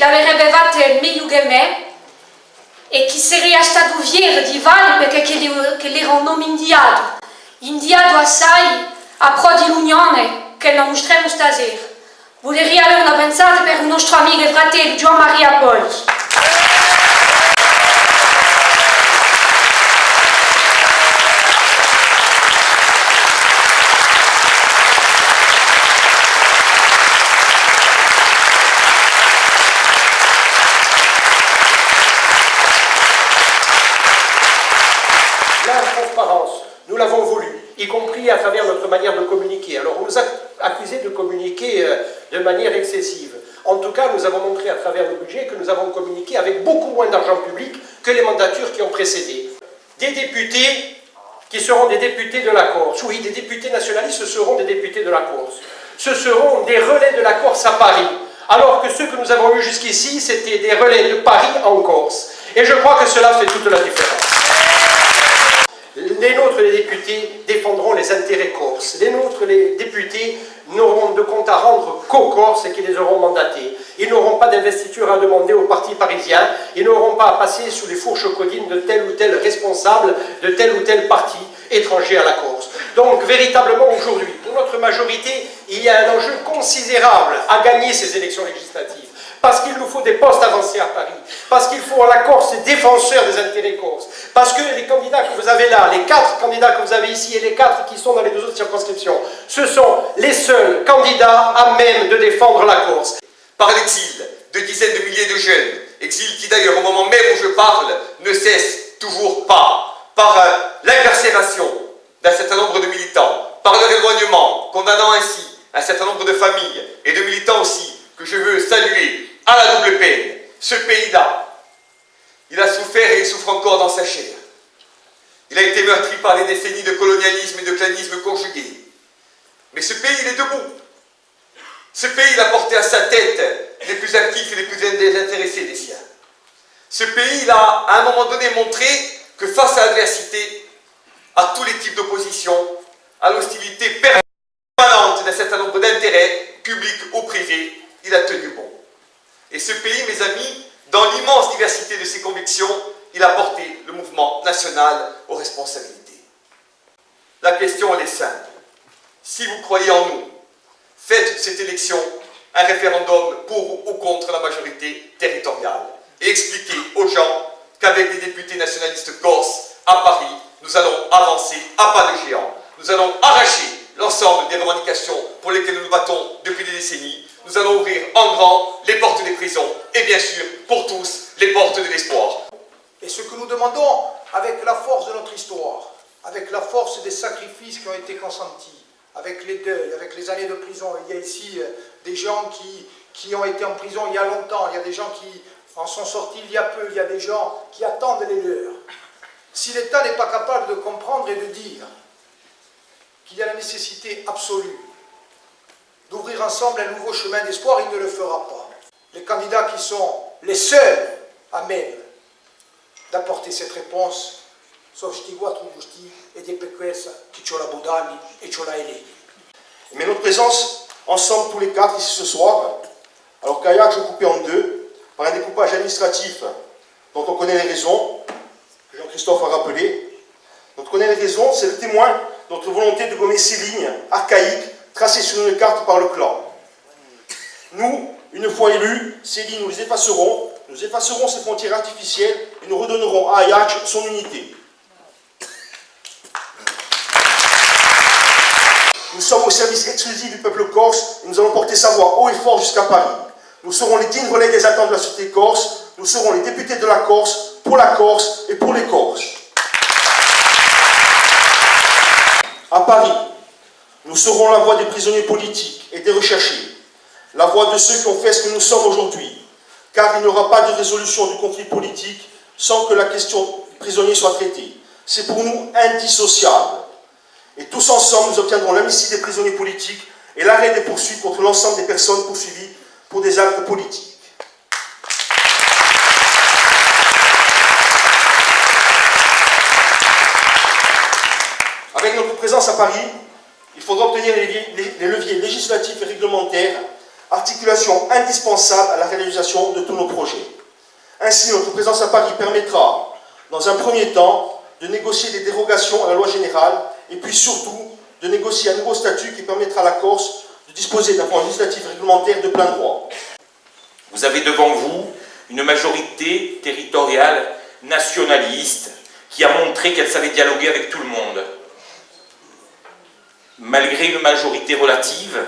avrebbe fatto meglio che me e che sarebbe stato fiero di Vali perché l'era un nome indiato assai a pro di l'Unione che lo mostriamo stasera. Vorrei avere una pensata per il nostro amico e fratello Gian Maria Poli. Nous l'avons voulu, y compris à travers notre manière de communiquer. Alors on nous a accusés de communiquer de manière excessive. En tout cas, nous avons montré à travers le budget que nous avons communiqué avec beaucoup moins d'argent public que les mandatures qui ont précédé. Des députés qui seront des députés de la Corse. Oui, des députés nationalistes, ce seront des députés de la Corse. Ce seront des relais de la Corse à Paris. Alors que ceux que nous avons eus jusqu'ici, c'était des relais de Paris en Corse. Et je crois que cela fait toute la différence. Les nôtres, les députés, défendront les intérêts corses. Les nôtres, les députés, n'auront de compte à rendre qu'aux Corses et qui les auront mandatés. Ils n'auront pas d'investiture à demander aux partis parisiens. Ils n'auront pas à passer sous les fourches codines de tel ou tel responsable de tel ou tel parti étranger à la Corse. Donc, véritablement, aujourd'hui, pour notre majorité, il y a un enjeu considérable à gagner ces élections législatives. Parce qu'il nous faut des postes avancés à Paris, parce qu'il faut à la Corse des défenseurs des intérêts corses, parce que les candidats que vous avez là, les 4 candidats que vous avez ici et les 4 qui sont dans les 2 autres circonscriptions, ce sont les seuls candidats à même de défendre la Corse. Par l'exil de dizaines de milliers de jeunes, exil qui d'ailleurs au moment même où je parle ne cesse toujours pas, par l'incarcération d'un certain nombre de militants, par leur éloignement, condamnant ainsi un certain nombre de familles et de militants aussi, que je veux saluer à la double peine. Ce pays-là, il a souffert et il souffre encore dans sa chair. Il a été meurtri par les décennies de colonialisme et de clanisme conjugués. Mais ce pays, il est debout. Ce pays, il a porté à sa tête les plus actifs et les plus désintéressés des siens. Ce pays, il a à un moment donné montré que face à l'adversité, à tous les types d'opposition, à l'hostilité permanente d'un certain nombre d'intérêts, publics ou privés, il a tenu bon. Et ce pays, mes amis, dans l'immense diversité de ses convictions, il a porté le mouvement national aux responsabilités. La question, elle est simple. Si vous croyez en nous, faites de cette élection un référendum pour ou contre la majorité territoriale et expliquez aux gens qu'avec des députés nationalistes corses à Paris, nous allons avancer à pas de géant. Nous allons arracher l'ensemble des revendications pour lesquelles nous nous battons depuis des décennies. Nous allons ouvrir en grand les portes des prisons et bien sûr, pour tous, les portes de l'espoir. Et ce que nous demandons, avec la force de notre histoire, avec la force des sacrifices qui ont été consentis, avec les deuils, avec les années de prison, il y a ici des gens qui ont été en prison il y a longtemps, il y a des gens qui en sont sortis il y a peu, il y a des gens qui attendent les leurs. Si l'État n'est pas capable de comprendre et de dire qu'il y a la nécessité absolue d'ouvrir ensemble un nouveau chemin d'espoir, il ne le fera pas. Les candidats qui sont les seuls à même d'apporter cette réponse sont sti 4 giusti et des pequesa qui c'ho la Boudali et c'ho la Eleni. Mais notre présence ensemble tous les 4 ici ce soir, alors qu'Ayax est coupé en 2 par un découpage administratif dont on connaît les raisons, que Jean-Christophe a rappelé. Donc on connaît les raisons, c'est le témoin de notre volonté de gommer ces lignes archaïques tracées sur une carte par le clan. Nous, une fois élus, ces lignes, nous les effacerons, nous effacerons ces frontières artificielles et nous redonnerons à Ajax son unité. Nous sommes au service exclusif du peuple corse et nous allons porter sa voix haut et fort jusqu'à Paris. Nous serons les dignes relais des attentes de la société corse, nous serons les députés de la Corse, pour la Corse et pour les Corses. À Paris, nous serons la voix des prisonniers politiques et des recherchés, la voix de ceux qui ont fait ce que nous sommes aujourd'hui, car il n'y aura pas de résolution du conflit politique sans que la question des prisonniers soit traitée. C'est pour nous indissociable. Et tous ensemble, nous obtiendrons l'amnistie des prisonniers politiques et l'arrêt des poursuites contre l'ensemble des personnes poursuivies pour des actes politiques. Avec notre présence à Paris, il faudra obtenir les leviers législatifs et réglementaires articulation indispensable à la réalisation de tous nos projets. Ainsi, notre présence à Paris permettra, dans un premier temps, de négocier des dérogations à la loi générale et puis surtout de négocier un nouveau statut qui permettra à la Corse de disposer d'un pouvoir législatif réglementaire de plein droit. Vous avez devant vous une majorité territoriale nationaliste qui a montré qu'elle savait dialoguer avec tout le monde. Malgré une majorité relative,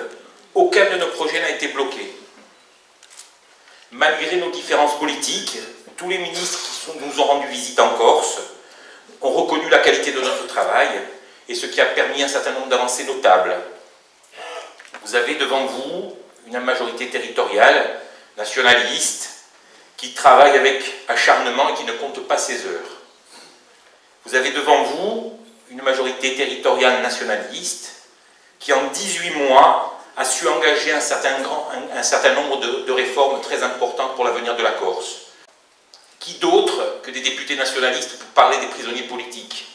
aucun de nos projets n'a été bloqué. Malgré nos différences politiques, tous les ministres qui nous ont rendu visite en Corse ont reconnu la qualité de notre travail et ce qui a permis un certain nombre d'avancées notables. Vous avez devant vous une majorité territoriale nationaliste qui travaille avec acharnement et qui ne compte pas ses heures. Vous avez devant vous une majorité territoriale nationaliste qui en 18 mois a su engager un certain nombre de réformes très importantes pour l'avenir de la Corse. Qui d'autre que des députés nationalistes pour parler des prisonniers politiques?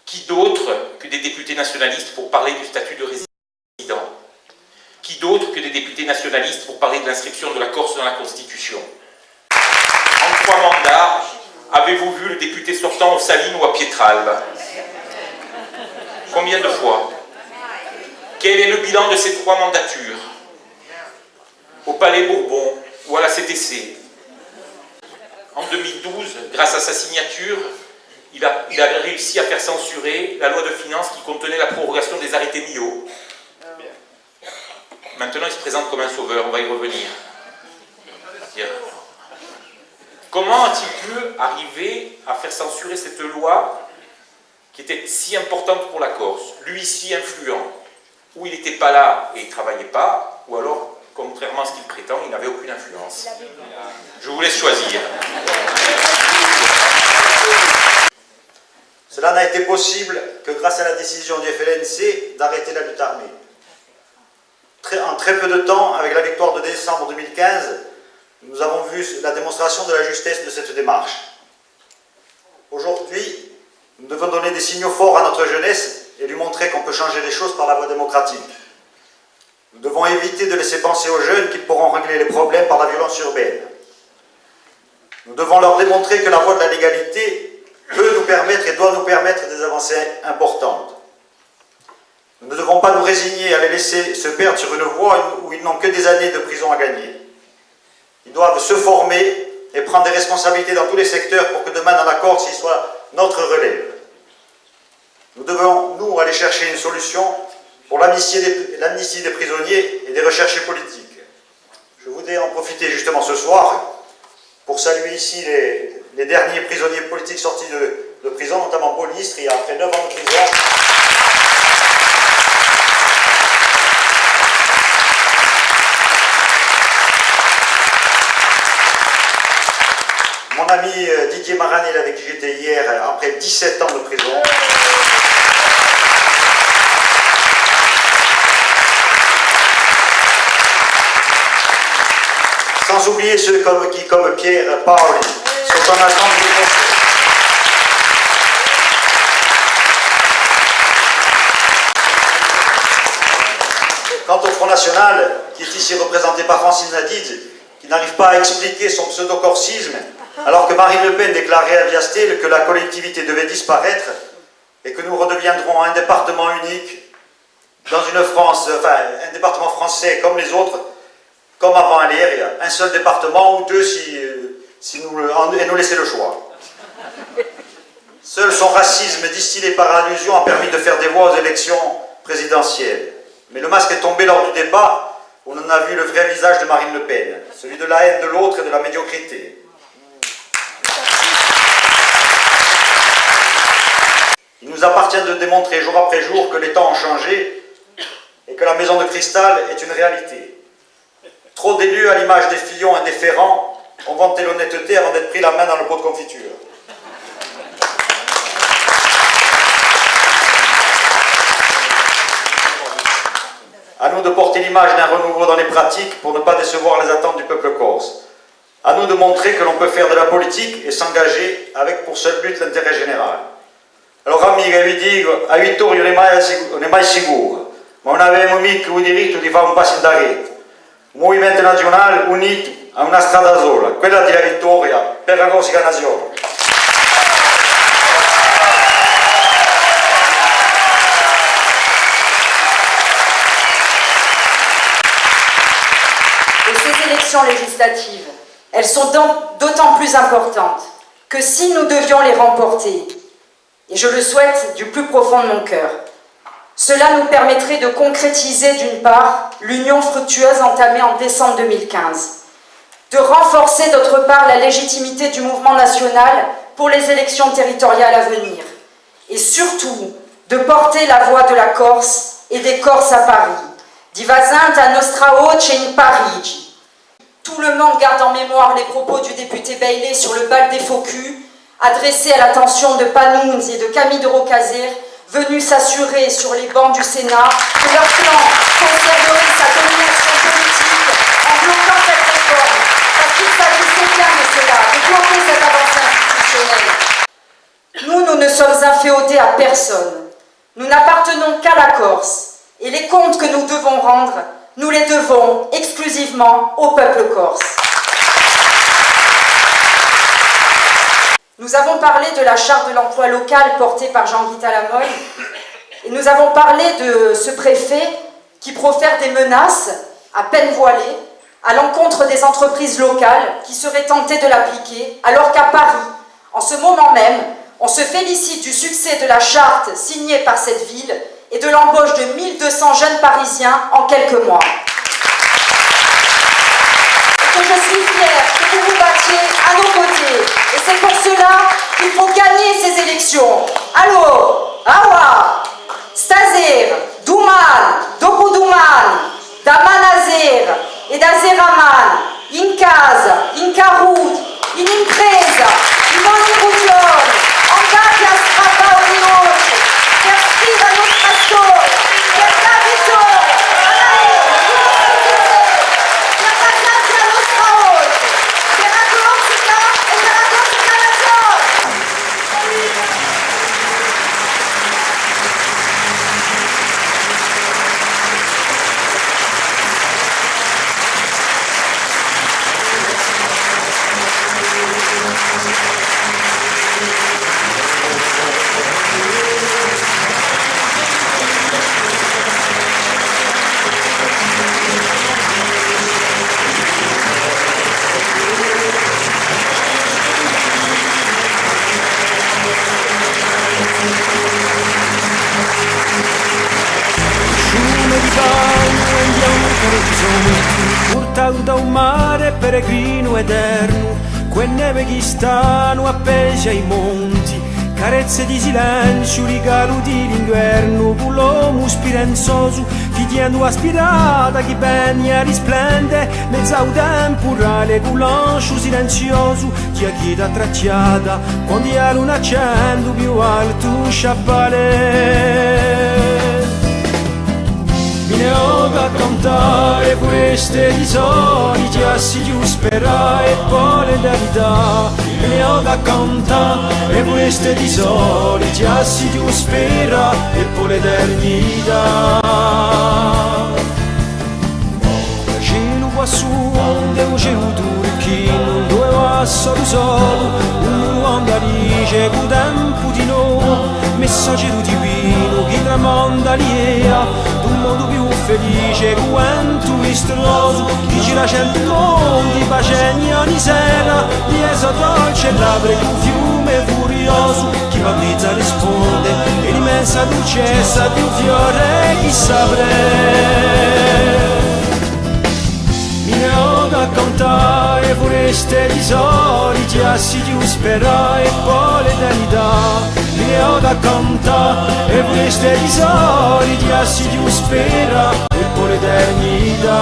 Qui d'autre que des députés nationalistes pour parler du statut de résident? Qui d'autre que des députés nationalistes pour parler de l'inscription de la Corse dans la Constitution? En 3 mandats, avez-vous vu le député sortant aux Salines ou à Pietralbe? Combien de fois? Quel est le bilan de ces 3 mandatures? Au Palais Bourbon ou à la CTC? En 2012, grâce à sa signature, il a réussi à faire censurer la loi de finances qui contenait la prorogation des arrêtés Millau. Maintenant, il se présente comme un sauveur, on va y revenir. Comment a-t-il pu arriver à faire censurer cette loi qui était si importante pour la Corse, lui si influent, où il n'était pas là et il ne travaillait pas, ou alors, contrairement à ce qu'il prétend, il n'avait aucune influence? Je vous laisse choisir. Cela n'a été possible que grâce à la décision du FLNC d'arrêter la lutte armée. En très peu de temps, avec la victoire de décembre 2015, nous avons vu la démonstration de la justesse de cette démarche. Aujourd'hui, nous devons donner des signaux forts à notre jeunesse et lui montrer qu'on peut changer les choses par la voie démocratique. Nous devons éviter de laisser penser aux jeunes qu'ils pourront régler les problèmes par la violence urbaine. Nous devons leur démontrer que la voie de la légalité peut nous permettre et doit nous permettre des avancées importantes. Nous ne devons pas nous résigner à les laisser se perdre sur une voie où ils n'ont que des années de prison à gagner. Ils doivent se former et prendre des responsabilités dans tous les secteurs pour que demain dans la Corse, il soit notre relève. Nous devons, nous, aller chercher une solution pour l'amnistie des prisonniers et des recherchés politiques. Je voudrais en profiter justement ce soir pour saluer ici les derniers prisonniers politiques sortis de prison, notamment Paul Istri, après 9 ans de prison. Mon ami Didier Maranel, avec qui j'étais hier, après 17 ans de prison. Sans oublier ceux qui, comme Pierre Paoli, sont en attente du procès. Quant au Front National, qui est ici représenté par Francine Nadid, qui n'arrive pas à expliquer son pseudo-corsisme, alors que Marine Le Pen déclarait à Viastel que la collectivité devait disparaître et que nous redeviendrons un département unique dans une France, enfin un département français comme les autres, comme avant Aléria, un seul département ou deux si nous laisser le choix. Seul son racisme distillé par allusion a permis de faire des voix aux élections présidentielles. Mais le masque est tombé lors du débat où on en a vu le vrai visage de Marine Le Pen, celui de la haine de l'autre et de la médiocrité. Il nous appartient de démontrer jour après jour que les temps ont changé et que la maison de cristal est une réalité. Trop d'élus, à l'image des Fillon indifférents, ont vanté l'honnêteté avant d'être pris la main dans le pot de confiture. À nous de porter l'image d'un renouveau dans les pratiques pour ne pas décevoir les attentes du peuple corse. À nous de montrer que l'on peut faire de la politique et s'engager avec pour seul but l'intérêt général. Allora amica vi dico, a vittoria non è mai sicuro, ma una avevamo mica un diritto di fare un passo indietro. un movimento nazionale unito a una strada sola, quella della vittoria per la Corsica Nazione. Et ces élections législatives, elles sont d'autant plus importantes que si nous devions les remporter, et je le souhaite du plus profond de mon cœur, cela nous permettrait de concrétiser d'une part l'union fructueuse entamée en décembre 2015, de renforcer d'autre part la légitimité du mouvement national pour les élections territoriales à venir, et surtout de porter la voix de la Corse et des Corses à Paris, di Vasanta nostra voce in Parigi. Tout le monde garde en mémoire les propos du député Bailey sur le bal des faux culs, adressés à l'attention de Panounz et de Camille de Rocazère, venus s'assurer sur les bancs du Sénat que leur clan conserverait sa domination politique en bloquant cette réforme, parce qu'il s'agissait bien de cela, de bloquer cette avancée institutionnelle. Nous ne sommes inféodés à personne. Nous n'appartenons qu'à la Corse, et les comptes que nous devons rendre, nous les devons exclusivement au peuple corse. Nous avons parlé de la charte de l'emploi local portée par Jean-Guy Talamoy, et nous avons parlé de ce préfet qui profère des menaces à peine voilées à l'encontre des entreprises locales qui seraient tentées de l'appliquer, alors qu'à Paris, en ce moment même, on se félicite du succès de la charte signée par cette ville et de l'embauche de 1200 jeunes Parisiens en quelques mois. Et que je suis fière que vous vous battiez à nos côtés. Et c'est pour cela qu'il faut gagner ces élections. Allô, awa, stasera, duman, dopoduman, da manaser e da seraman, in casa, in carut, in impresa, in ogni regione, andate a strappare ogni noce, per scrivere la nostra storia, per la vittoria, per passarci la nostra voce, per la Corsica e per la Corsica Nazione. Portato da un mare peregrino eterno, quel neve che stanno appesi ai monti, carezze di silenzio, regalo di l'inverno, con l'uomo spirenzoso, figliando aspirata, che begna risplende, mezza un temporale, con l'ancio silenzioso, ti chiede tracciata, quando la luna accende più alto sciappale. Ne ho da cantare queste risori, ti assidio sperare e poi le verità. Ne ho da cantare e queste risori, ti assidio sperare e poi l'eternità. Cielo qua su, onde un cielo turchino, due passa lo solo, un uomo dice con tempo di no, messaggero divino che tramonda l'idea d'un mondo più felice, quanto misterioso, chi gira cento mondi, pacegna di sera, di esa dolce e labbra che un fiume furioso, chi va a mezza risponde, e l'immensa dolcezza di un fiore chi saprà. Mi ho da cantare queste risori, ti assidio sperare e poi l'eternità. Mi ho da cantare e queste risori, ti assidio sperare e poi l'eternità.